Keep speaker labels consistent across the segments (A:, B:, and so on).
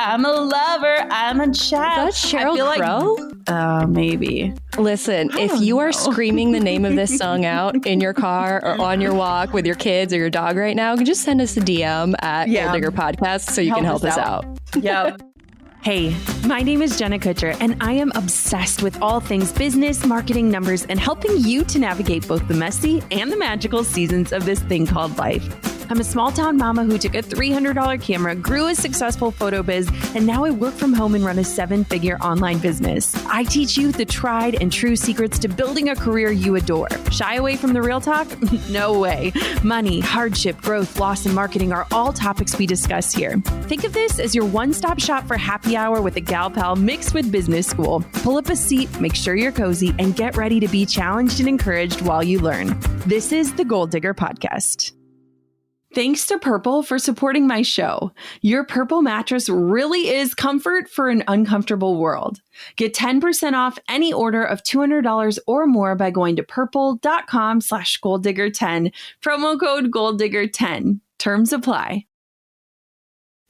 A: I'm a lover. I'm a child.
B: Is that Sheryl Crow?
A: Maybe.
B: Listen, if you are screaming the name of this song out in your car or on your walk with your kids or your dog right now, just send us a DM at Gold Digger Podcast so you can help us out.
A: Yep. Hey, my name is Jenna Kutcher, and I am obsessed with all things business, marketing, numbers, and helping you to navigate both the messy and the magical seasons of this thing called life. I'm a small town mama who took a $300 camera, grew a successful photo biz, and now I work from home and run a 7-figure online business. I teach you the tried and true secrets to building a career you adore. Shy away from the real talk? No way. Money, hardship, growth, loss, and marketing are all topics we discuss here. Think of this as your one-stop shop for happy hour with a gal pal mixed with business school. Pull up a seat, make sure you're cozy, and get ready to be challenged and encouraged while you learn. This is the Gold Digger Podcast. Thanks to Purple for supporting my show. Your Purple mattress really is comfort for an uncomfortable world. Get 10% off any order of $200 or more by going to purple.com/golddigger10. Promo code golddigger10. Terms apply.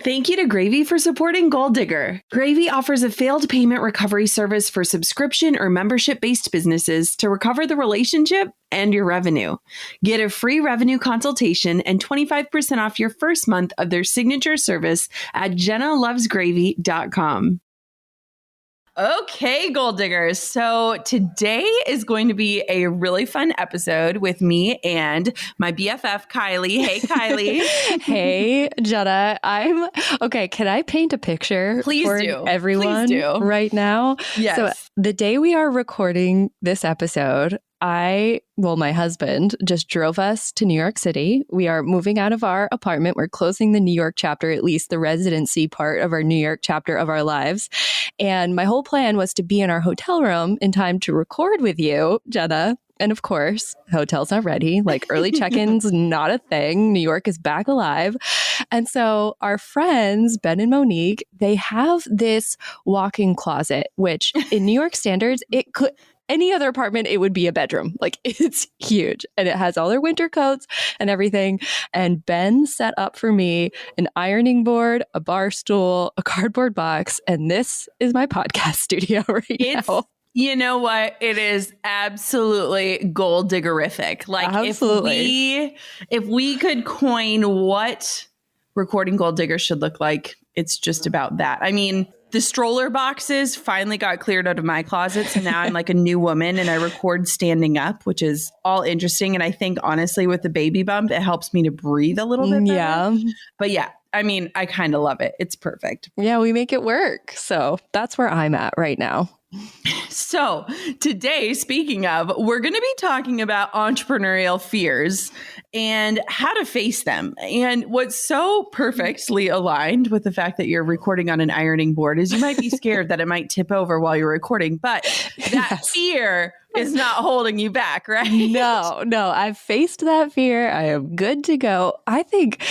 A: Thank you to Gravy for supporting Gold Digger. Gravy offers a failed payment recovery service for subscription or membership-based businesses to recover the relationship and your revenue. Get a free revenue consultation and 25% off your first month of their signature service at jennalovesgravy.com. Okay, Gold Diggers. So today is going to be a really fun episode with me and my BFF, Kylie. Hey, Kylie.
B: Hey, Jenna. Okay. Can I paint a picture for everyone right now?
A: Yes.
B: So the day we are recording this episode, my husband just drove us to New York City. We are moving out of our apartment. We're closing the New York chapter, at least the residency part of our New York chapter of our lives. And my whole plan was to be in our hotel room in time to record with you, Jenna. And of course, hotel's not ready. Like early check-ins, not a thing. New York is back alive. And so our friends, Ben and Monique, they have this walk-in closet, which in New York standards, any other apartment, it would be a bedroom. Like it's huge and it has all their winter coats and everything. And Ben set up for me an ironing board, a bar stool, a cardboard box. And this is my podcast studio now.
A: You know what? It is absolutely gold diggerific. Like
B: absolutely.
A: If we could coin what recording Gold Digger should look like, it's just about that. I mean, the stroller boxes finally got cleared out of my closet. So now I'm like a new woman and I record standing up, which is all interesting. And I think honestly, with the baby bump, it helps me to breathe a little bit better.
B: Yeah.
A: But yeah, I mean, I kind of love it. It's perfect.
B: Yeah, we make it work. So that's where I'm at right now.
A: So today, speaking of, we're going to be talking about entrepreneurial fears and how to face them. And what's so perfectly aligned with the fact that you're recording on an ironing board is you might be scared that it might tip over while you're recording, but that fear is not holding you back, right?
B: No, I've faced that fear. I am good to go. I think,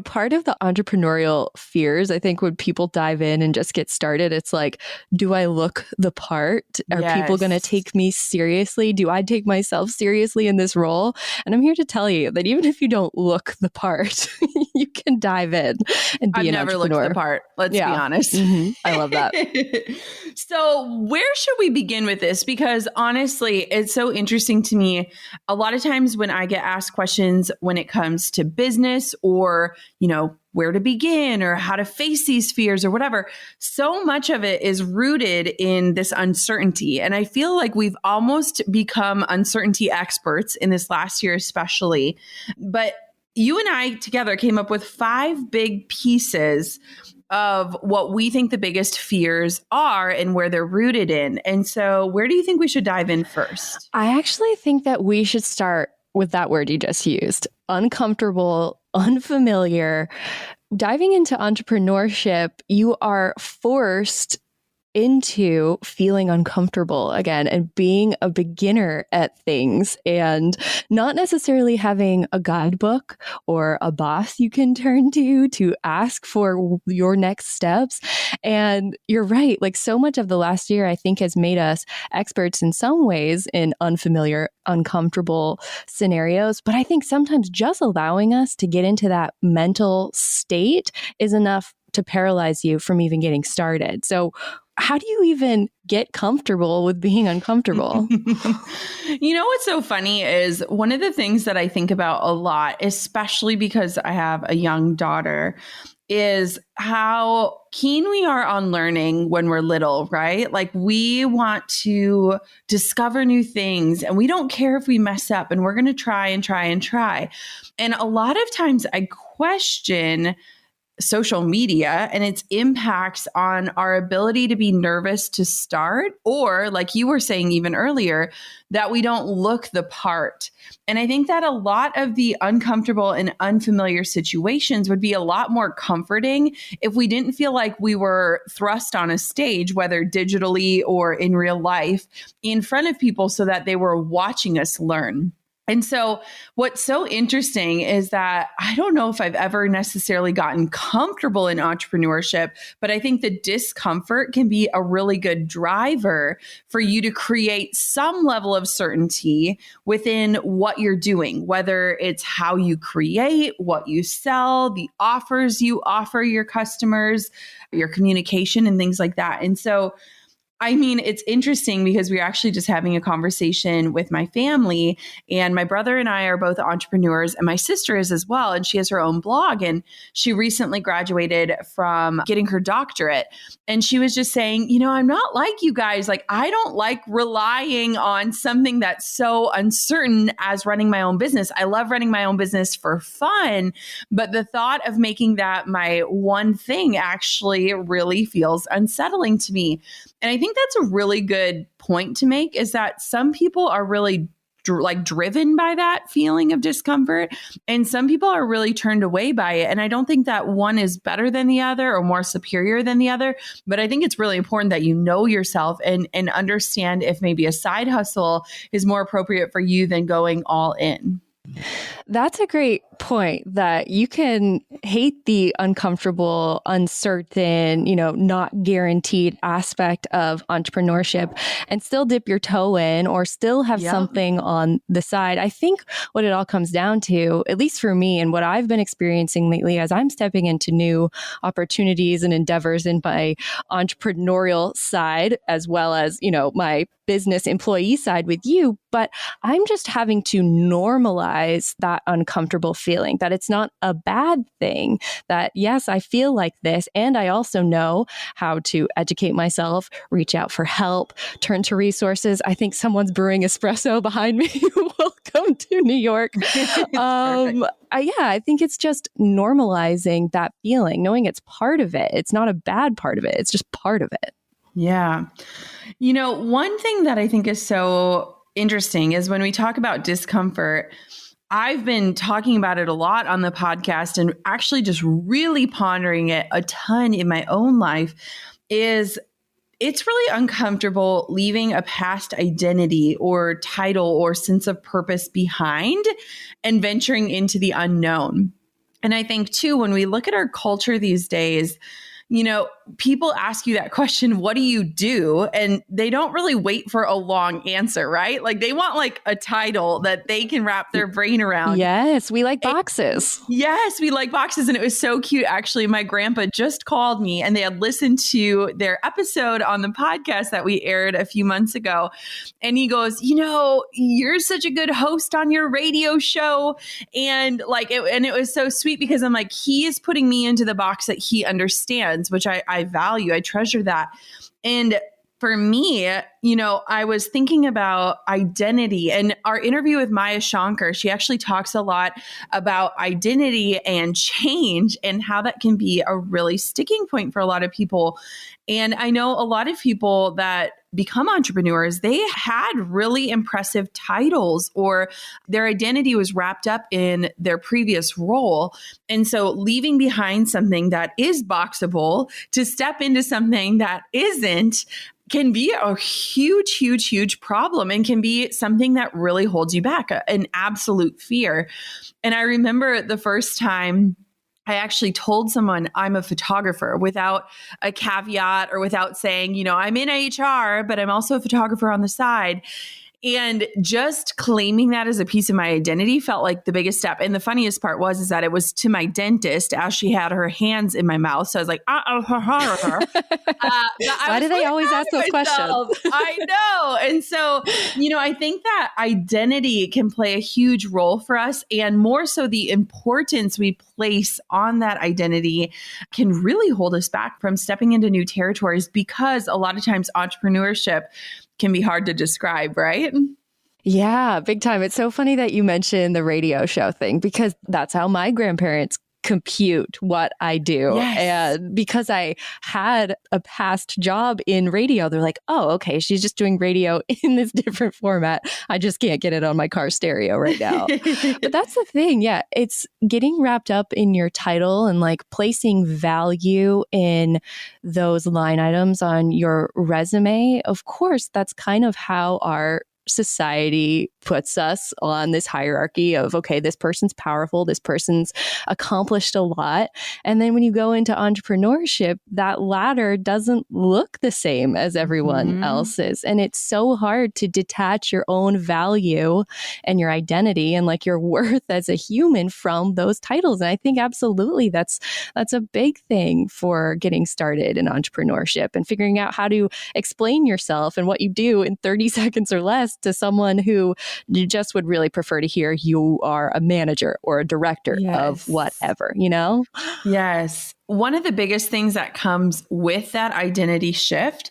B: part of the entrepreneurial fears, I think when people dive in and just get started, it's like, do I look the part? Are people going to take me seriously? Do I take myself seriously in this role? And I'm here to tell you that even if you don't look the part, you can dive in and be an entrepreneur. I've never looked
A: the part. Let's be honest.
B: Mm-hmm. I love that.
A: So where should we begin with this? Because honestly, it's so interesting to me. A lot of times when I get asked questions when it comes to business or, where to begin or how to face these fears or whatever, so much of it is rooted in this uncertainty. And I feel like we've almost become uncertainty experts in this last year, especially. But you and I together came up with 5 big pieces of what we think the biggest fears are and where they're rooted in. And so where do you think we should dive in first?
B: I actually think that we should start with that word you just used, uncomfortable, unfamiliar. Diving into entrepreneurship, you are forced into feeling uncomfortable again and being a beginner at things and not necessarily having a guidebook or a boss you can turn to ask for your next steps. And you're right, like so much of the last year, I think has made us experts in some ways in unfamiliar, uncomfortable scenarios. But I think sometimes just allowing us to get into that mental state is enough to paralyze you from even getting started. So how do you even get comfortable with being uncomfortable?
A: What's so funny is one of the things that I think about a lot, especially because I have a young daughter, is how keen we are on learning when we're little, right? Like we want to discover new things and we don't care if we mess up and we're going to try and try and try. And a lot of times I question social media and its impacts on our ability to be nervous to start, or like you were saying even earlier, that we don't look the part. And I think that a lot of the uncomfortable and unfamiliar situations would be a lot more comforting if we didn't feel like we were thrust on a stage, whether digitally or in real life, in front of people so that they were watching us learn. And so what's so interesting is that I don't know if I've ever necessarily gotten comfortable in entrepreneurship, but I think the discomfort can be a really good driver for you to create some level of certainty within what you're doing, whether it's how you create, what you sell, the offers you offer your customers, your communication and things like that. And so it's interesting because we were actually just having a conversation with my family, and my brother and I are both entrepreneurs, and my sister is as well. And she has her own blog, and she recently graduated from getting her doctorate. And she was just saying, I'm not like you guys. Like, I don't like relying on something that's so uncertain as running my own business. I love running my own business for fun, but the thought of making that my one thing actually really feels unsettling to me. And I think that's a really good point to make, is that some people are really driven by that feeling of discomfort, and some people are really turned away by it. And I don't think that one is better than the other or more superior than the other, but I think it's really important that you know yourself and understand if maybe a side hustle is more appropriate for you than going all in.
B: That's a great point, that you can hate the uncomfortable, uncertain, not guaranteed aspect of entrepreneurship and still dip your toe in or still have something on the side. I think what it all comes down to, at least for me and what I've been experiencing lately as I'm stepping into new opportunities and endeavors in my entrepreneurial side, as well as, my business employee side with you, but I'm just having to normalize that uncomfortable feeling, that it's not a bad thing, that yes, I feel like this. And I also know how to educate myself, reach out for help, turn to resources. I think someone's brewing espresso behind me. Welcome to New York. I think it's just normalizing that feeling, knowing it's part of it. It's not a bad part of it. It's just part of it.
A: Yeah. One thing that I think is so interesting is when we talk about discomfort, I've been talking about it a lot on the podcast and actually just really pondering it a ton in my own life, is it's really uncomfortable leaving a past identity or title or sense of purpose behind and venturing into the unknown. And I think too, when we look at our culture these days, people ask you that question, what do you do? And they don't really wait for a long answer, right? Like they want like a title that they can wrap their brain around.
B: Yes, we like boxes.
A: Yes, we like boxes. And it was so cute. Actually, my grandpa just called me and they had listened to their episode on the podcast that we aired a few months ago. And he goes, you're such a good host on your radio show. And it was so sweet because I'm like, he is putting me into the box that he understands, which I value. I treasure that. And for me, I was thinking about identity, and our interview with Maya Shankar, she actually talks a lot about identity and change and how that can be a really sticking point for a lot of people. And I know a lot of people that become entrepreneurs, they had really impressive titles or their identity was wrapped up in their previous role. And so leaving behind something that is boxable to step into something that isn't can be a huge, huge, huge problem and can be something that really holds you back, an absolute fear. And I remember the first time I actually told someone I'm a photographer without a caveat or without saying, I'm in HR, but I'm also a photographer on the side. And just claiming that as a piece of my identity felt like the biggest step. And the funniest part is that it was to my dentist as she had her hands in my mouth. So I was like, Why
B: do they always ask those questions?
A: I know. And so, I think that identity can play a huge role for us, and more so the importance we place on that identity can really hold us back from stepping into new territories, because a lot of times entrepreneurship can be hard to describe, right?
B: Yeah, big time. It's so funny that you mentioned the radio show thing, because that's how my grandparents compute what I do.
A: Yes.
B: And because I had a past job in radio, they're like, oh, okay, she's just doing radio in this different format. I just can't get it on my car stereo right now. But that's the thing. Yeah, it's getting wrapped up in your title and like placing value in those line items on your resume. Of course, that's kind of how our society puts us on this hierarchy of, okay, this person's powerful, this person's accomplished a lot. And then when you go into entrepreneurship, that ladder doesn't look the same as everyone else's. And it's so hard to detach your own value and your identity and like your worth as a human from those titles. And I think absolutely that's a big thing for getting started in entrepreneurship and figuring out how to explain yourself and what you do in 30 seconds or less to someone who you just would really prefer to hear you are a manager or a director of whatever, Yes.
A: One of the biggest things that comes with that identity shift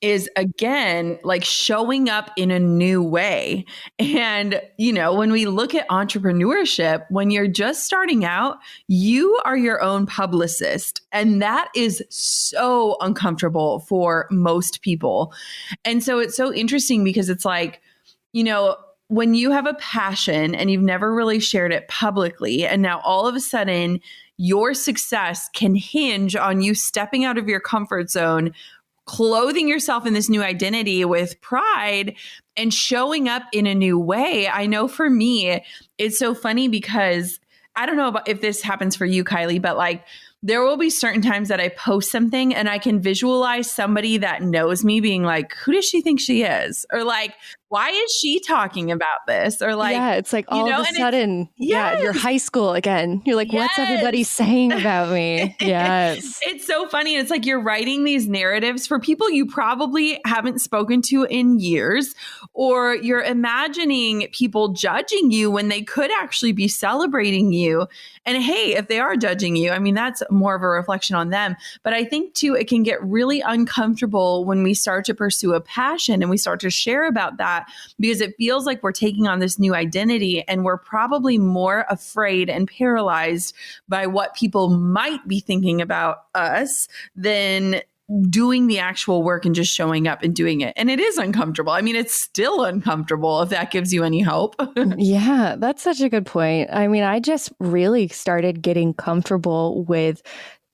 A: is, again, like showing up in a new way. And, when we look at entrepreneurship, when you're just starting out, you are your own publicist. And that is so uncomfortable for most people. And so it's so interesting because it's like, when you have a passion and you've never really shared it publicly, and now all of a sudden your success can hinge on you stepping out of your comfort zone, clothing yourself in this new identity with pride and showing up in a new way. I know for me, it's so funny because I don't know if this happens for you, Kylie, but like there will be certain times that I post something and I can visualize somebody that knows me being like, who does she think she is? Or like, why is she talking about this? Or like,
B: it's like all of a sudden, you're high school again. You're like, what's everybody saying about me? Yes.
A: It's so funny. It's like you're writing these narratives for people you probably haven't spoken to in years, or you're imagining people judging you when they could actually be celebrating you. And hey, if they are judging you, I mean, that's more of a reflection on them. But I think too, it can get really uncomfortable when we start to pursue a passion and we start to share about that, because it feels like we're taking on this new identity and we're probably more afraid and paralyzed by what people might be thinking about us than doing the actual work and just showing up and doing it. And it is uncomfortable. I mean, it's still uncomfortable, if that gives you any hope.
B: Yeah, that's such a good point. I mean, I just really started getting comfortable with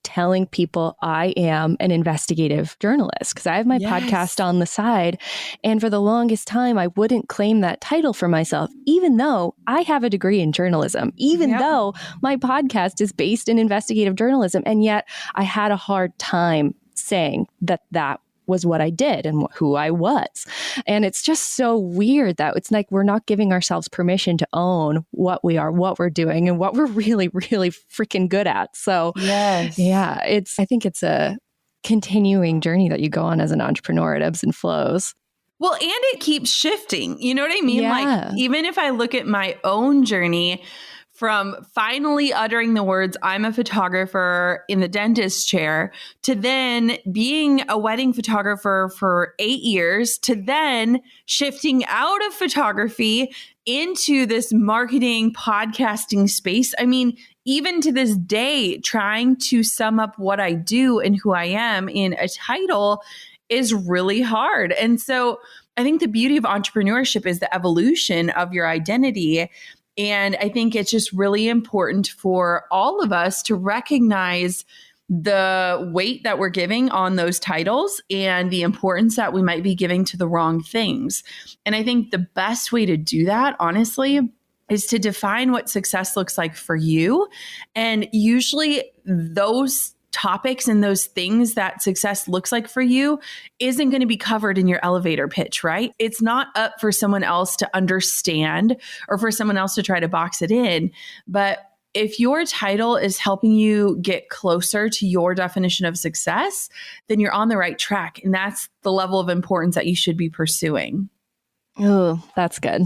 B: telling people I am an investigative journalist, because I have my podcast on the side. And for the longest time, I wouldn't claim that title for myself, even though I have a degree in journalism, even though my podcast is based in investigative journalism. And yet I had a hard time saying that was what I did and who I was. And it's just so weird that it's like we're not giving ourselves permission to own what we are, what we're doing, and what we're really, really freaking good at. So I think it's a continuing journey that you go on as an entrepreneur. It ebbs and flows.
A: Well, and it keeps shifting. You know what I mean?
B: Yeah.
A: Like, even if I look at my own journey, from finally uttering the words, I'm a photographer in the dentist chair, to then being a wedding photographer for 8 years, to then shifting out of photography into this marketing podcasting space. I mean, even to this day, trying to sum up what I do and who I am in a title is really hard. And so I think the beauty of entrepreneurship is the evolution of your identity. And I think it's just really important for all of us to recognize the weight that we're giving on those titles and the importance that we might be giving to the wrong things. And I think the best way to do that, honestly, is to define what success looks like for you. And usually those topics and those things that success looks like for you isn't going to be covered in your elevator pitch, right? It's not up for someone else to understand or for someone else to try to box it in. But if your title is helping you get closer to your definition of success, then you're on the right track. And that's the level of importance that you should be pursuing.
B: Oh, that's good.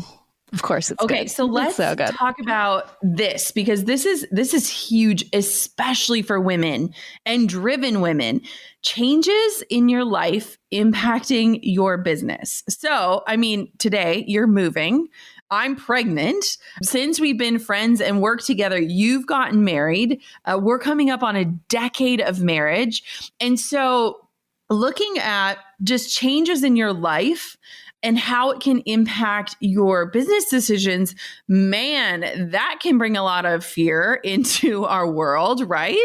B: Of course it's
A: okay,
B: good.
A: So let's talk about this, because this is huge, especially for women and driven women. Changes in your life impacting your business. So, I mean, today you're moving. I'm pregnant. Since we've been friends and worked together, you've gotten married. We're coming up on a decade of marriage. And so looking at just changes in your life and how it can impact your business decisions, man, that can bring a lot of fear into our world, right?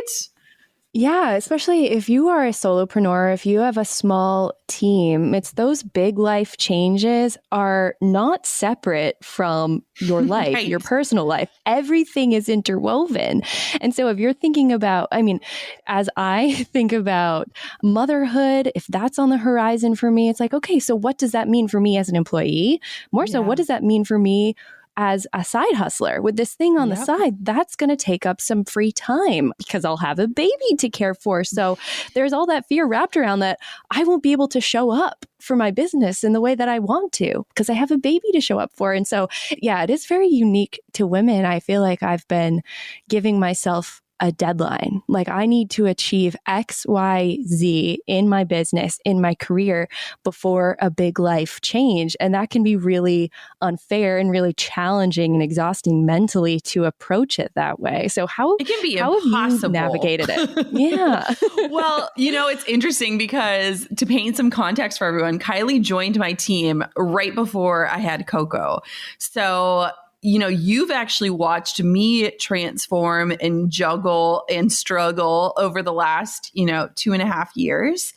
B: Yeah, especially if you are a solopreneur, if you have a small team, it's those big life changes are not separate from your life,
A: Right.
B: your personal life. Everything is interwoven. And so if you're thinking about, I mean, as I think about motherhood, if that's on the horizon for me, it's like, okay, so what does that mean for me as an employee? More so, what does that mean for me as a side hustler with this thing on the side? That's going to take up some free time because I'll have a baby to care for. So there's all that fear wrapped around that I won't be able to show up for my business in the way that I want to because I have a baby to show up for. And so, yeah, it is very unique to women. I feel like I've been giving myself a deadline. Like I need to achieve X, Y, Z in my business, in my career before a big life change. And that can be really unfair and really challenging and exhausting mentally to approach it that way. So how
A: it can be
B: how
A: impossible.
B: have you navigated it? Yeah.
A: Well, it's interesting because to paint some context for everyone, Kylie joined my team right before I had Coco. So you've actually watched me transform and juggle and struggle over the last, 2.5 years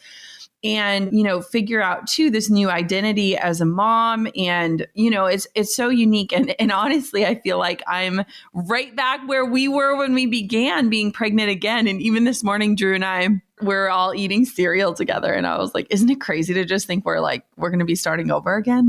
A: and, figure out too, this new identity as a mom. And, it's so unique. And honestly, I feel like I'm right back where we were when we began being pregnant again. And even this morning, Drew and I, we're all eating cereal together. And I was like, isn't it crazy to just think we're going to be starting over again?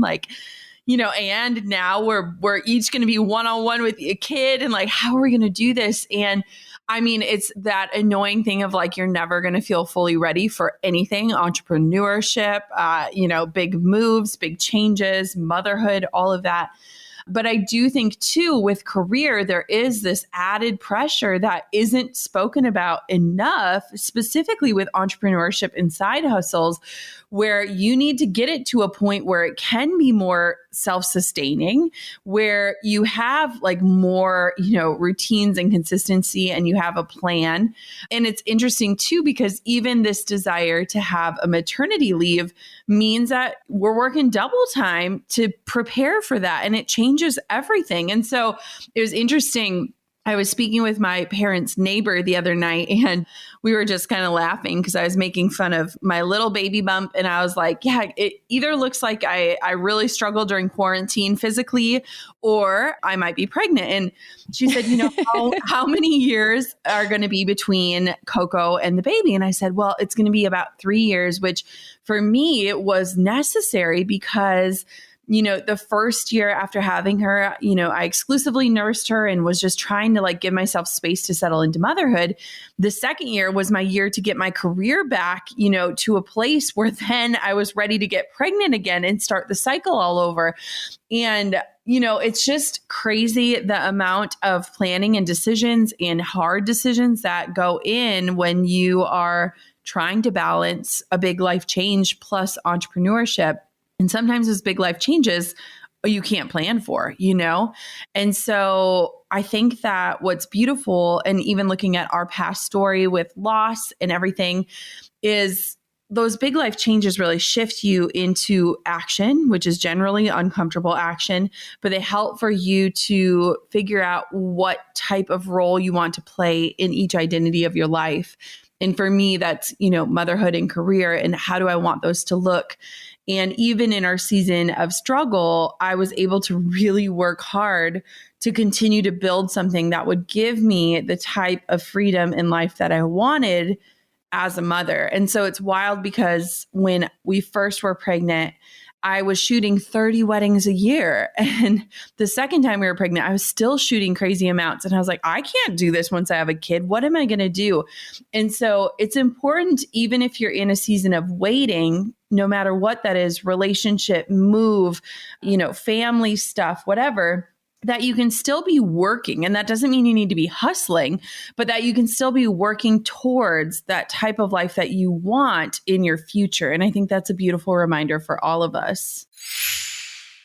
A: And now we're each going to be one-on-one with a kid and how are we going to do this? And I mean, it's that annoying thing of you're never going to feel fully ready for anything, entrepreneurship, big moves, big changes, motherhood, all of that. But I do think too, with career, there is this added pressure that isn't spoken about enough, specifically with entrepreneurship and side hustles, where you need to get it to a point where it can be more self-sustaining, where you have more, routines and consistency and you have a plan. And it's interesting too, because even this desire to have a maternity leave means that we're working double time to prepare for that. And it changes everything. And so it was interesting. I was speaking with my parents' neighbor the other night and we were just kind of laughing because I was making fun of my little baby bump. And I was like, yeah, it either looks like I really struggled during quarantine physically or I might be pregnant. And she said, how many years are going to be between Coco and the baby? And I said, well, it's going to be about 3 years, which for me, it was necessary because the first year after having her, I exclusively nursed her and was just trying to give myself space to settle into motherhood. The second year was my year to get my career back, to a place where then I was ready to get pregnant again and start the cycle all over. And, it's just crazy the amount of planning and decisions and hard decisions that go in when you are trying to balance a big life change plus entrepreneurship. And sometimes those big life changes you can't plan for, And so I think that what's beautiful, and even looking at our past story with loss and everything, is those big life changes really shift you into action, which is generally uncomfortable action, but they help for you to figure out what type of role you want to play in each identity of your life. And for me, that's, motherhood and career, and how do I want those to look? And even in our season of struggle, I was able to really work hard to continue to build something that would give me the type of freedom in life that I wanted as a mother. And so it's wild because when we first were pregnant, I was shooting 30 weddings a year. And the second time we were pregnant, I was still shooting crazy amounts. And I was like, I can't do this once I have a kid. What am I going to do? And so it's important, even if you're in a season of waiting, no matter what that is, relationship, move, family stuff, whatever, that you can still be working. And that doesn't mean you need to be hustling, but that you can still be working towards that type of life that you want in your future. And I think that's a beautiful reminder for all of us.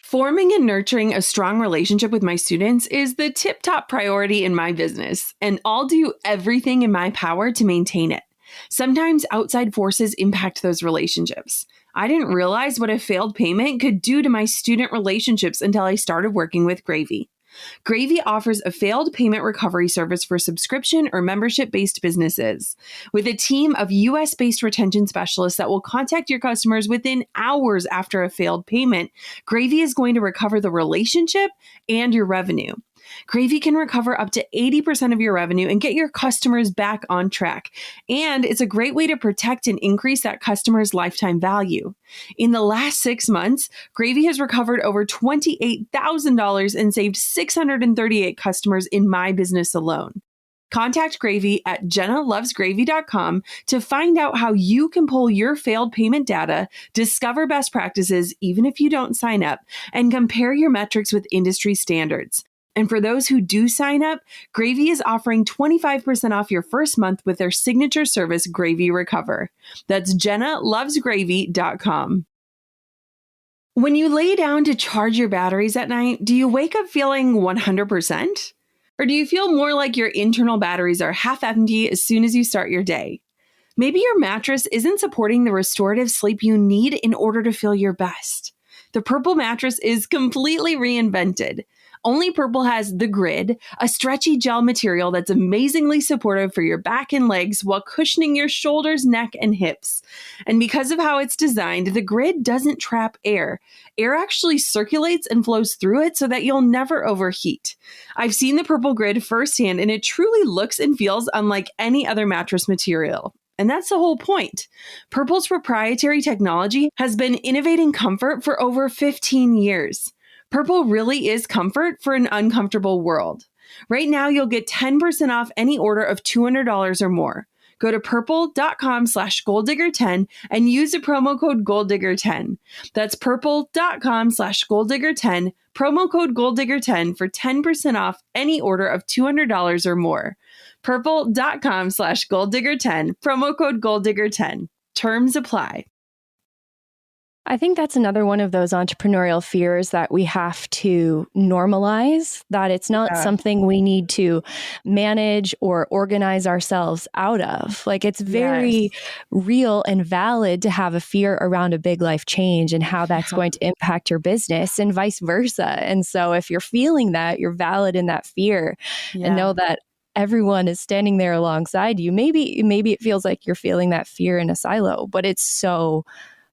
A: Forming and nurturing a strong relationship with my students is the tip-top priority in my business, and I'll do everything in my power to maintain it. Sometimes outside forces impact those relationships. I didn't realize what a failed payment could do to my student relationships until I started working with Gravy. Gravy offers a failed payment recovery service for subscription or membership-based businesses. With a team of US-based retention specialists that will contact your customers within hours after a failed payment, Gravy is going to recover the relationship and your revenue. Gravy can recover up to 80% of your revenue and get your customers back on track. And it's a great way to protect and increase that customer's lifetime value. In the last 6 months, Gravy has recovered over $28,000 and saved 638 customers in my business alone. Contact Gravy at jennalovesgravy.com to find out how you can pull your failed payment data, discover best practices even if you don't sign up, and compare your metrics with industry standards. And for those who do sign up, Gravy is offering 25% off your first month with their signature service, Gravy Recover. That's jennalovesgravy.com. When you lay down to charge your batteries at night, do you wake up feeling 100%? Or do you feel more like your internal batteries are half empty as soon as you start your day? Maybe your mattress isn't supporting the restorative sleep you need in order to feel your best. The Purple mattress is completely reinvented. Only Purple has the Grid, a stretchy gel material that's amazingly supportive for your back and legs while cushioning your shoulders, neck, and hips. And because of how it's designed, the Grid doesn't trap air. Air actually circulates and flows through it so that you'll never overheat. I've seen the Purple Grid firsthand, and it truly looks and feels unlike any other mattress material. And that's the whole point. Purple's proprietary technology has been innovating comfort for over 15 years. Purple really is comfort for an uncomfortable world. Right now, you'll get 10% off any order of $200 or more. Go to purple.com/golddigger10 and use the promo code golddigger10. That's purple.com/golddigger10, promo code golddigger10 for 10% off any order of $200 or more. Purple.com/golddigger10, promo code golddigger10. Terms apply.
B: I think that's another one of those entrepreneurial fears that we have to normalize, that it's not something we need to manage or organize ourselves out of. Like, it's very real and valid to have a fear around a big life change and how that's going to impact your business and vice versa. And so if you're feeling that, you're valid in that fear and know that everyone is standing there alongside you. Maybe it feels like you're feeling that fear in a silo, but it's so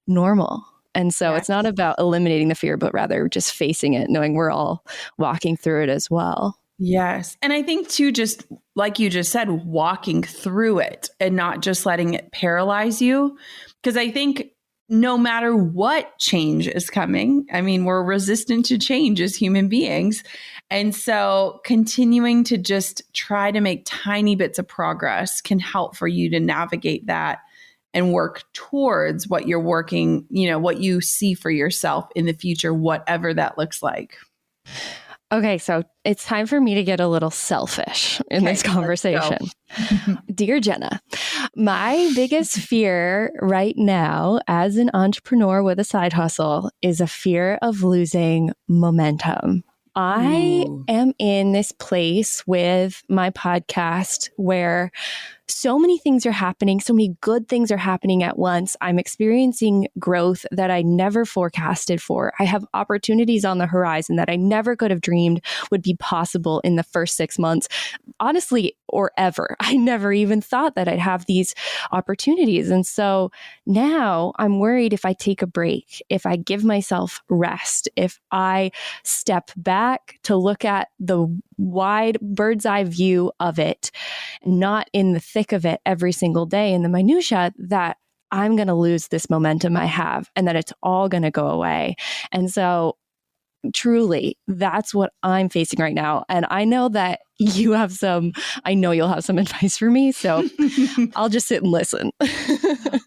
B: normal. And so it's not about eliminating the fear, but rather just facing it, knowing we're all walking through it as well.
A: Yes. And I think too, just like you just said, walking through it and not just letting it paralyze you. Because I think no matter what change is coming, I mean, we're resistant to change as human beings. And so continuing to just try to make tiny bits of progress can help for you to navigate that and work towards what you're working, what you see for yourself in the future, whatever that looks like.
B: Okay, so it's time for me to get a little selfish in this conversation. Dear Jenna, my biggest fear right now as an entrepreneur with a side hustle is a fear of losing momentum. I am in this place with my podcast where so many things are happening. So many good things are happening at once. I'm experiencing growth that I never forecasted for. I have opportunities on the horizon that I never could have dreamed would be possible in the first 6 months, honestly, or ever. I never even thought that I'd have these opportunities. And so now I'm worried if I take a break, if I give myself rest, if I step back to look at the wide bird's eye view of it, not in the thick of it every single day in the minutia, that I'm going to lose this momentum I have and that it's all going to go away. And so truly, that's what I'm facing right now. And I know that you'll have some advice for me. So I'll just sit and listen.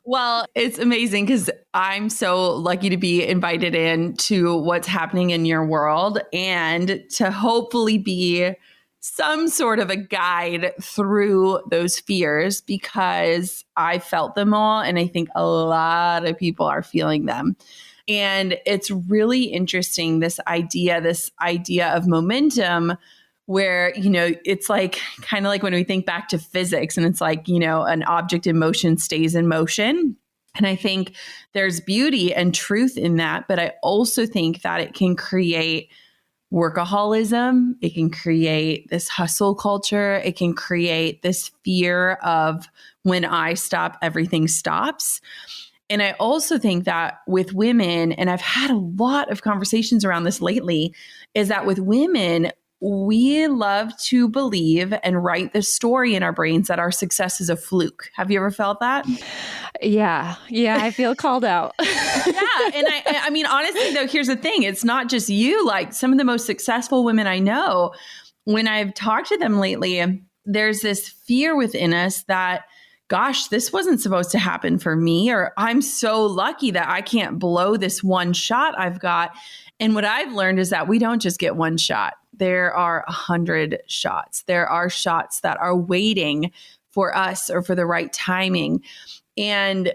A: Well, it's amazing because I'm so lucky to be invited in to what's happening in your world and to hopefully be some sort of a guide through those fears, because I felt them all. And I think a lot of people are feeling them. And it's really interesting, this idea of momentum, where, it's like kind of like when we think back to physics and it's like, an object in motion stays in motion. And I think there's beauty and truth in that. But I also think that it can create workaholism. It can create this hustle culture. It can create this fear of when I stop, everything stops. And I also think that with women, and I've had a lot of conversations around this lately, is that with women, we love to believe and write the story in our brains that our success is a fluke. Have you ever felt that?
B: Yeah, I feel called out.
A: Yeah. And I mean, honestly, though, here's the thing. It's not just you. Like some of the most successful women I know, when I've talked to them lately, there's this fear within us that, gosh, this wasn't supposed to happen for me, or I'm so lucky that I can't blow this one shot I've got. And what I've learned is that we don't just get one shot. There are 100 shots. There are shots that are waiting for us or for the right timing. And,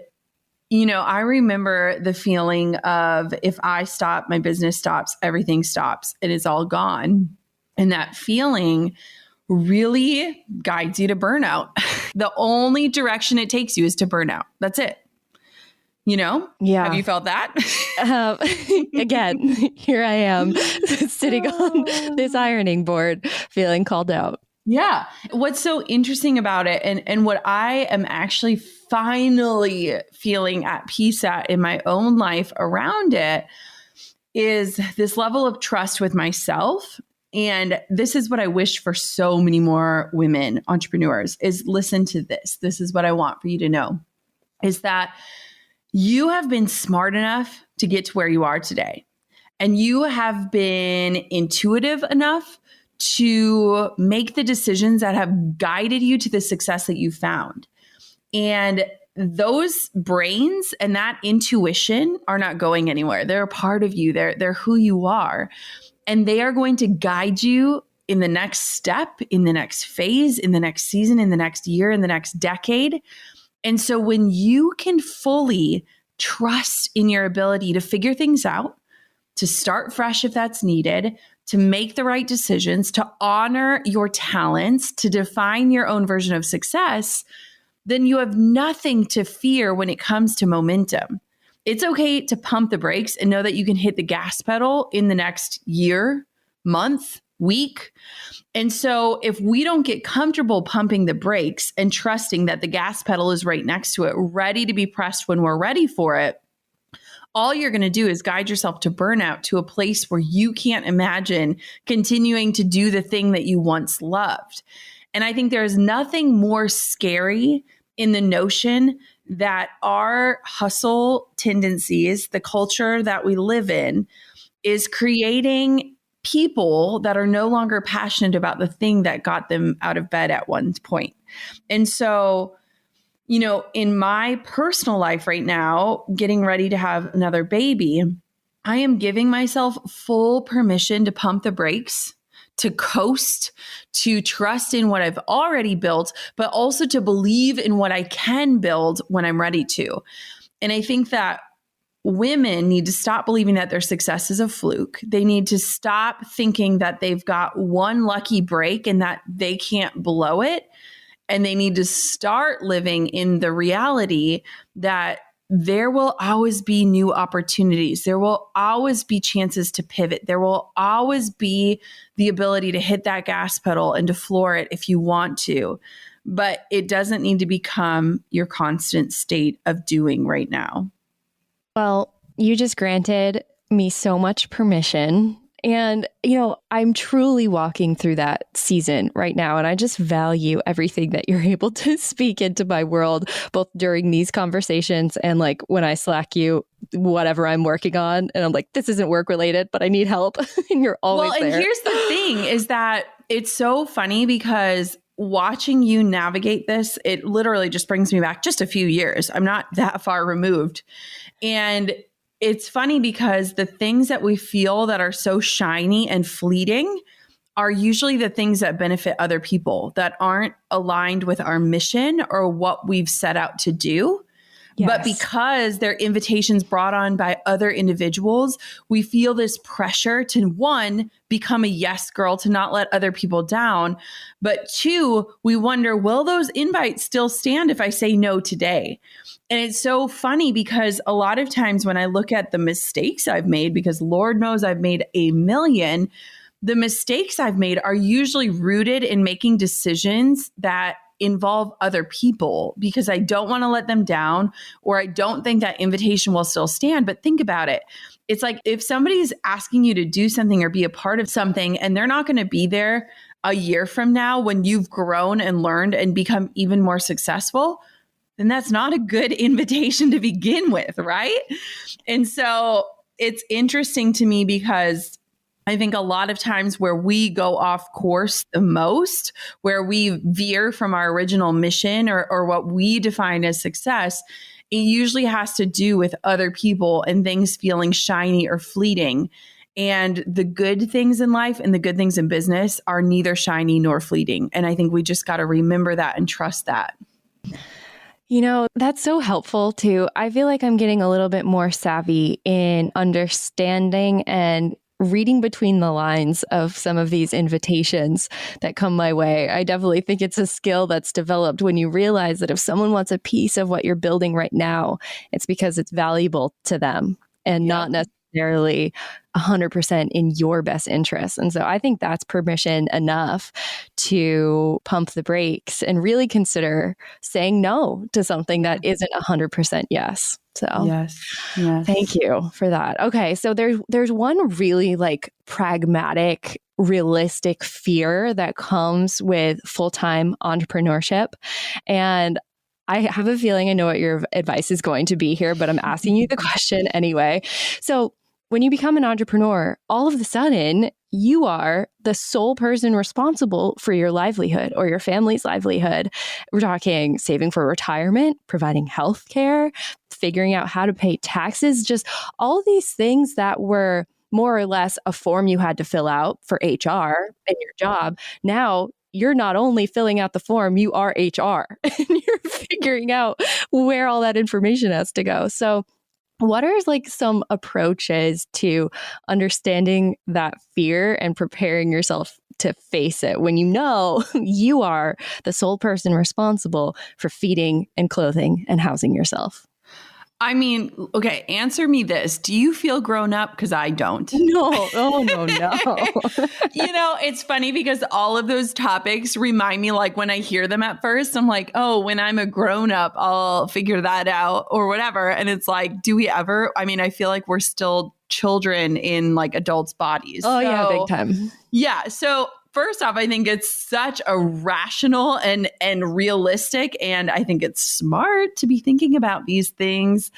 A: I remember the feeling of, if I stop, my business stops, everything stops, and it's all gone. And that feeling really guides you to burnout. The only direction it takes you is to burnout. That's it. Yeah. Have you felt that?
B: Again, here I am sitting on this ironing board, feeling called out.
A: Yeah. What's so interesting about it, and what I am actually finally feeling at peace at in my own life around it, is this level of trust with myself. And this is what I wish for so many more women entrepreneurs is, listen to this. This is what I want for you to know, is that you have been smart enough to get to where you are today. And you have been intuitive enough to make the decisions that have guided you to the success that you found. And those brains and that intuition are not going anywhere. They're a part of you. They're who you are. And they are going to guide you in the next step, in the next phase, in the next season, in the next year, in the next decade. And so when you can fully trust in your ability to figure things out, to start fresh if that's needed, to make the right decisions, to honor your talents, to define your own version of success, then you have nothing to fear when it comes to momentum. It's okay to pump the brakes and know that you can hit the gas pedal in the next year, month, week. And so if we don't get comfortable pumping the brakes and trusting that the gas pedal is right next to it, ready to be pressed when we're ready for it, all you're going to do is guide yourself to burnout, to a place where you can't imagine continuing to do the thing that you once loved. And I think there's nothing more scary in the notion that our hustle tendencies, the culture that we live in, is creating people that are no longer passionate about the thing that got them out of bed at one point. And so, in my personal life right now, getting ready to have another baby, I am giving myself full permission to pump the brakes, to coast, to trust in what I've already built, but also to believe in what I can build when I'm ready to. And I think that women need to stop believing that their success is a fluke. They need to stop thinking that they've got one lucky break and that they can't blow it. And they need to start living in the reality that there will always be new opportunities. There will always be chances to pivot. There will always be the ability to hit that gas pedal and to floor it if you want to. But it doesn't need to become your constant state of doing right now.
B: Well, you just granted me so much permission. And, I'm truly walking through that season right now. And I just value everything that you're able to speak into my world, both during these conversations and like when I Slack you whatever I'm working on. And I'm like, this isn't work related, but I need help. And you're always there.
A: Well, and here's the thing is that it's so funny because watching you navigate this, it literally just brings me back just a few years. I'm not that far removed. And it's funny because the things that we feel that are so shiny and fleeting are usually the things that benefit other people that aren't aligned with our mission or what we've set out to do. Yes. But because they're invitations brought on by other individuals, we feel this pressure to, one, become a yes girl, to not let other people down. But two, we wonder, will those invites still stand if I say no today? And it's so funny because a lot of times when I look at the mistakes I've made, because Lord knows I've made a million, the mistakes I've made are usually rooted in making decisions that involve other people because I don't want to let them down, or I don't think that invitation will still stand. But think about it. It's like if somebody's asking you to do something or be a part of something and they're not going to be there a year from now when you've grown and learned and become even more successful, then that's not a good invitation to begin with, right? And so it's interesting to me because I think a lot of times where we go off course the most, where we veer from our original mission or what we define as success, it usually has to do with other people and things feeling shiny or fleeting. And the good things in life and the good things in business are neither shiny nor fleeting. And I think we just got to remember that and trust that.
B: That's so helpful too. I feel like I'm getting a little bit more savvy in understanding and reading between the lines of some of these invitations that come my way. I definitely think it's a skill that's developed when you realize that if someone wants a piece of what you're building right now, it's because it's valuable to them and not necessarily 100% in your best interest. And so I think that's permission enough to pump the brakes and really consider saying no to something that isn't 100% yes. So
A: yes.
B: Thank you for that. Okay. So there's one really like pragmatic, realistic fear that comes with full-time entrepreneurship. And I have a feeling I know what your advice is going to be here, but I'm asking you the question anyway. So when you become an entrepreneur, all of a sudden, you are the sole person responsible for your livelihood or your family's livelihood. We're talking saving for retirement, providing healthcare, figuring out how to pay taxes, just all these things that were more or less a form you had to fill out for HR in your job. Now, you're not only filling out the form, you are HR and you're figuring out where all that information has to go. So what are like some approaches to understanding that fear and preparing yourself to face it when you know you are the sole person responsible for feeding and clothing and housing yourself?
A: I mean, okay, answer me this. Do you feel grown up? Because I don't.
B: No. Oh, no.
A: It's funny because all of those topics remind me, like when I hear them at first, I'm like, oh, when I'm a grown up, I'll figure that out or whatever. And it's like, do we ever? I mean, I feel like we're still children in like adults' bodies.
B: Oh, yeah, big time.
A: Yeah. So first off, I think it's such a rational and realistic, and I think it's smart to be thinking about these things.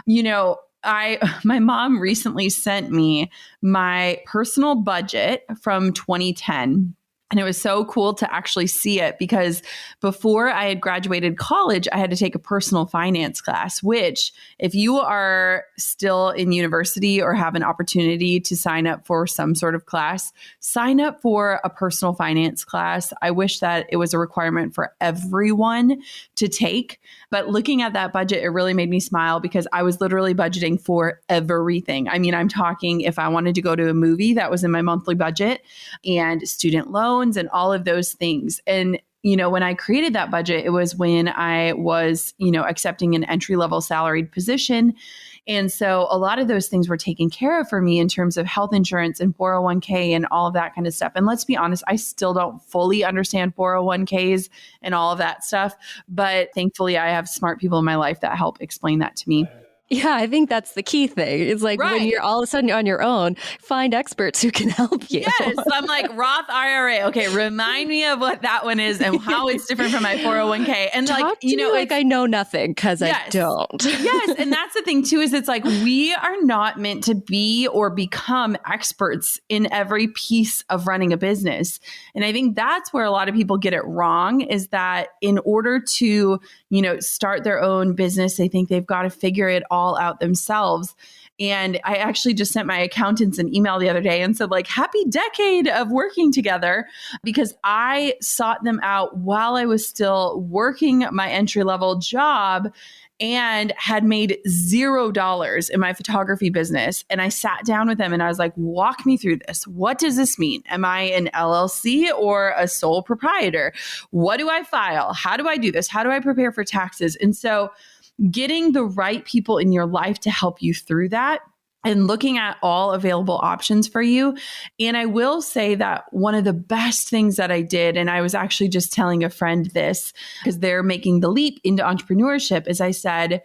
A: My mom recently sent me my personal budget from 2010. And it was so cool to actually see it because before I had graduated college, I had to take a personal finance class, which if you are still in university or have an opportunity to sign up for some sort of class, sign up for a personal finance class. I wish that it was a requirement for everyone to take. But looking at that budget, it really made me smile because I was literally budgeting for everything. I mean, I'm talking if I wanted to go to a movie, that was in my monthly budget, and student loans and all of those things. And, when I created that budget, it was when I was, accepting an entry-level salaried position. And so a lot of those things were taken care of for me in terms of health insurance and 401k and all of that kind of stuff. And let's be honest, I still don't fully understand 401ks and all of that stuff. But thankfully, I have smart people in my life that help explain that to me.
B: Yeah, I think that's the key thing. It's like when you're all of a sudden on your own, find experts who can help you.
A: Yes. I'm like, Roth IRA. Okay. Remind me of what that one is and how it's different from my 401k. And
B: Talk to me like I know nothing because I don't.
A: Yes. And that's the thing too, is it's like, we are not meant to be or become experts in every piece of running a business. And I think that's where a lot of people get it wrong, is that in order to, start their own business, they think they've got to figure it all out themselves. And I actually just sent my accountants an email the other day and said, like, happy decade of working together, because I sought them out while I was still working my entry-level job and had made $0 in my photography business. And I sat down with them and I was like, walk me through this. What does this mean? Am I an LLC or a sole proprietor? What do I file? How do I do this? How do I prepare for taxes? And so getting the right people in your life to help you through that and looking at all available options for you. And I will say that one of the best things that I did, and I was actually just telling a friend this because they're making the leap into entrepreneurship, is I said,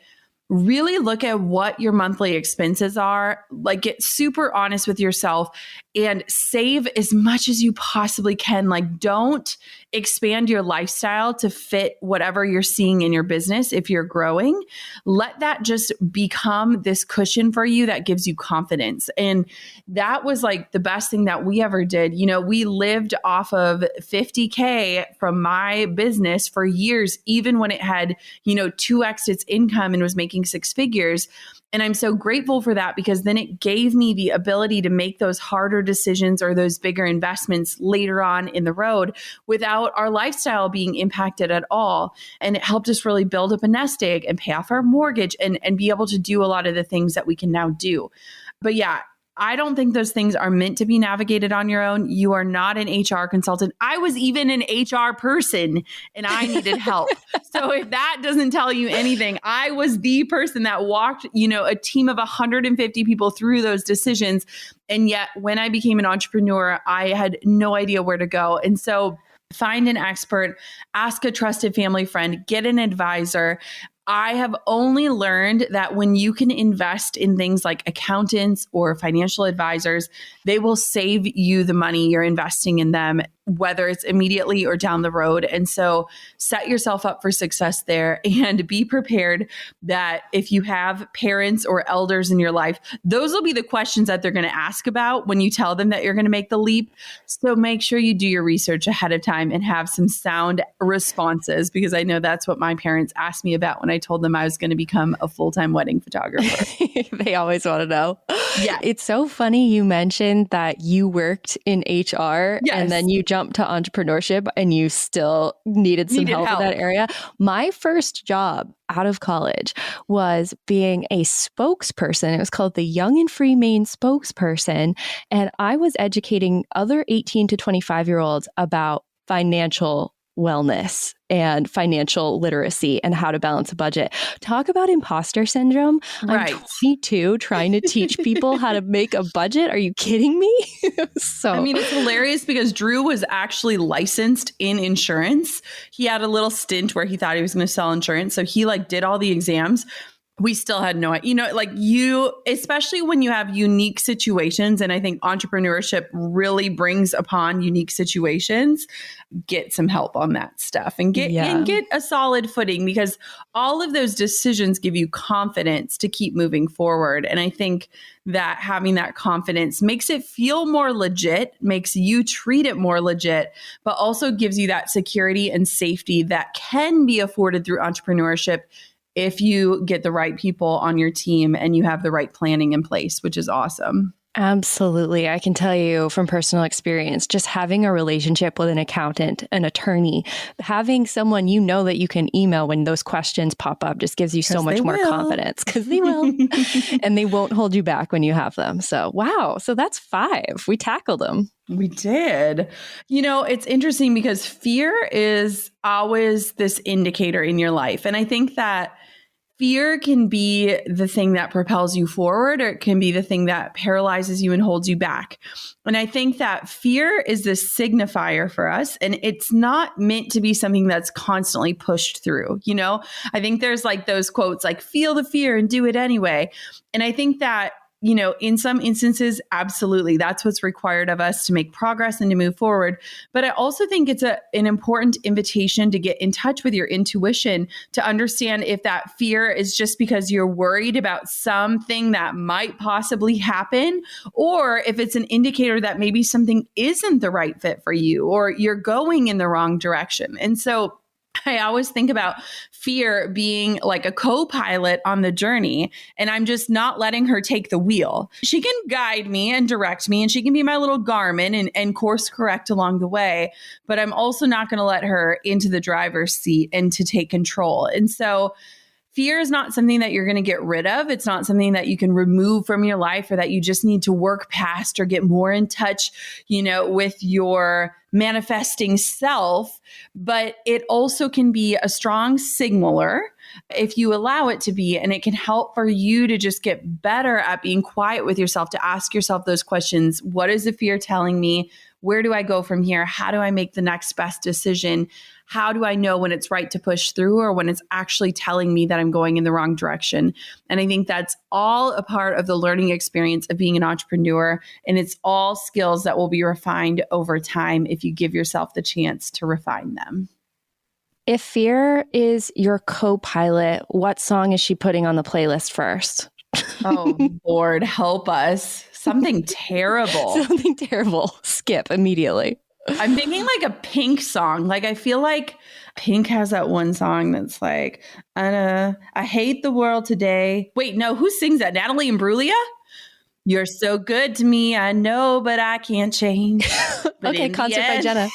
A: really look at what your monthly expenses are, like get super honest with yourself and save as much as you possibly can. Like, don't expand your lifestyle to fit whatever you're seeing in your business. If you're growing, let that just become this cushion for you that gives you confidence. And that was like the best thing that we ever did. We lived off of $50K from my business for years, even when it had, 2x its income and was making six figures. And I'm so grateful for that, because then it gave me the ability to make those harder decisions or those bigger investments later on in the road without our lifestyle being impacted at all. And it helped us really build up a nest egg and pay off our mortgage and be able to do a lot of the things that we can now do. But yeah, I don't think those things are meant to be navigated on your own. You are not an HR consultant. I was even an HR person and I needed help. So if that doesn't tell you anything, I was the person that walked, a team of 150 people through those decisions. And yet when I became an entrepreneur, I had no idea where to go. And so find an expert, ask a trusted family friend, get an advisor. I have only learned that when you can invest in things like accountants or financial advisors, they will save you the money you're investing in them, whether it's immediately or down the road. And so set yourself up for success there, and be prepared that if you have parents or elders in your life, those will be the questions that they're going to ask about when you tell them that you're going to make the leap. So make sure you do your research ahead of time and have some sound responses, because I know that's what my parents asked me about when I told them I was going to become a full-time wedding photographer.
B: They always want to know.
A: Yeah.
B: It's so funny you mentioned that you worked in HR and then you jumped to entrepreneurship and you still needed some help in that area. My first job out of college was being a spokesperson. It was called the Young and Free Maine spokesperson. And I was educating other 18 to 25-year-olds about financial wellness and financial literacy and how to balance a budget. Talk about imposter syndrome.
A: Right.
B: I'm 22 trying to teach people how to make a budget. Are you kidding me?
A: It's hilarious because Drew was actually licensed in insurance. He had a little stint where he thought he was going to sell insurance. So he did all the exams. We still had no idea, especially when you have unique situations. And I think entrepreneurship really brings upon unique situations. Get some help on that stuff and get a solid footing, because all of those decisions give you confidence to keep moving forward. And I think that having that confidence makes it feel more legit, makes you treat it more legit, but also gives you that security and safety that can be afforded through entrepreneurship if you get the right people on your team and you have the right planning in place, which is awesome.
B: Absolutely. I can tell you from personal experience, just having a relationship with an accountant, an attorney, having someone that you can email when those questions pop up just gives you so much more confidence, because they will. And they won't hold you back when you have them. So, wow. So that's 5. We tackled them.
A: We did. It's interesting because fear is always this indicator in your life. And I think that fear can be the thing that propels you forward, or it can be the thing that paralyzes you and holds you back. And I think that fear is this signifier for us, and it's not meant to be something that's constantly pushed through. You know, I think there's like those quotes like, feel the fear and do it anyway. And I think that, you know, in some instances, absolutely, that's what's required of us to make progress and to move forward. But I also think it's an important invitation to get in touch with your intuition, to understand if that fear is just because you're worried about something that might possibly happen, or if it's an indicator that maybe something isn't the right fit for you, or you're going in the wrong direction. And so I always think about fear being like a co-pilot on the journey, and I'm just not letting her take the wheel. She can guide me and direct me, and she can be my little Garmin and course correct along the way, but I'm also not going to let her into the driver's seat and to take control. And so fear is not something that you're going to get rid of. It's not something that you can remove from your life, or that you just need to work past or get more in touch, you know, with your manifesting self. But it also can be a strong signaler if you allow it to be, and it can help for you to just get better at being quiet with yourself, to ask yourself those questions. What is the fear telling me? Where do I go from here? How do I make the next best decision? How do I know when it's right to push through, or when it's actually telling me that I'm going in the wrong direction? And I think that's all a part of the learning experience of being an entrepreneur. And it's all skills that will be refined over time if you give yourself the chance to refine them.
B: If fear is your co-pilot, what song is she putting on the playlist first?
A: Oh, Lord, help us. Something terrible.
B: Something terrible. Skip immediately.
A: I'm thinking like a Pink song. Like, I feel like Pink has that one song that's like, I hate the world today. Wait, no, who sings that? Natalie Imbruglia? You're so good to me, I know, but I can't change.
B: Okay, Concert by Jenna.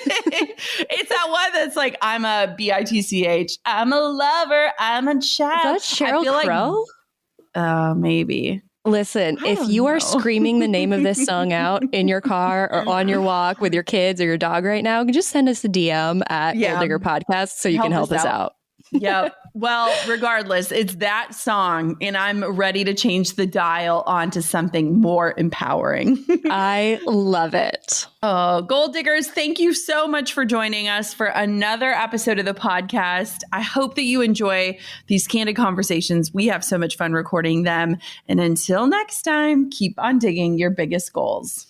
A: It's that one that's like, I'm a bitch. I'm a lover. I'm a child.
B: Is that Sheryl Crow?
A: Maybe.
B: Listen, if you are screaming the name of this song out in your car or on your walk with your kids or your dog right now, just send us a DM at Gold Digger Podcast so you can help us out.
A: Yep. Well, regardless, it's that song, and I'm ready to change the dial onto something more empowering.
B: I love it.
A: Oh, Gold Diggers, thank you so much for joining us for another episode of the podcast. I hope that you enjoy these candid conversations. We have so much fun recording them. And until next time, keep on digging your biggest goals.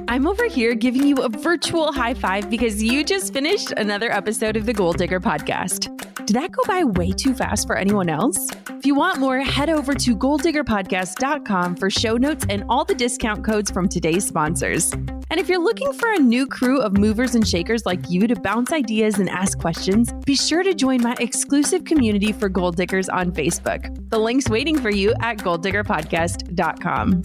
A: I'm over here giving you a virtual high five because you just finished another episode of the Gold Digger Podcast. Did that go by way too fast for anyone else? If you want more, head over to golddiggerpodcast.com for show notes and all the discount codes from today's sponsors. And if you're looking for a new crew of movers and shakers like you to bounce ideas and ask questions, be sure to join my exclusive community for Gold Diggers on Facebook. The link's waiting for you at golddiggerpodcast.com.